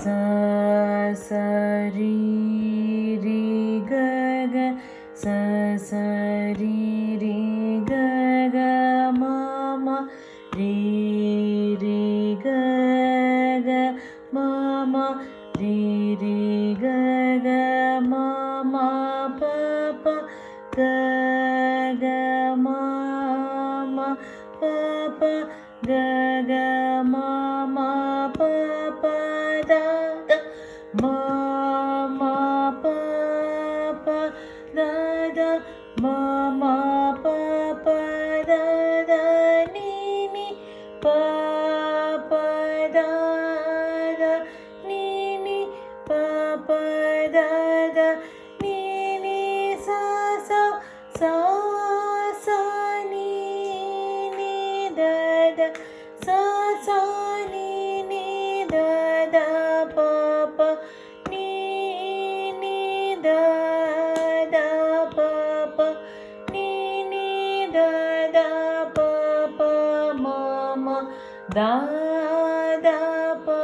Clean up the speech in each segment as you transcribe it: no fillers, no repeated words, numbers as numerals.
sa sa ri ri ga ga sa sa ri ri ga ga ma ma ri ri ga ga ma ma ri ri ga ga ma ma pa pa ga ga ma ma pa pa ga ga ma ma pa pa da da ma ma pa pa da da ma ma pa pa da da ni ni pa pa da da ni ni pa pa da da ni ni sa sa sa sa ni ni da da sa sa ni ni da da pa pa ni ni da da pa pa ni ni da da pa pa ma ma da da pa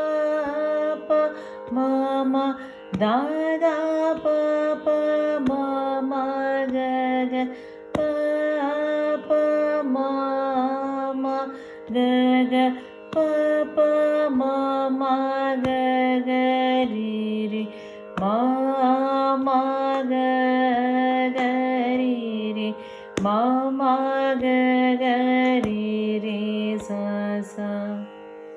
pa ma ma da da pa pa ma ma ga ga pa pa ma ma ga ga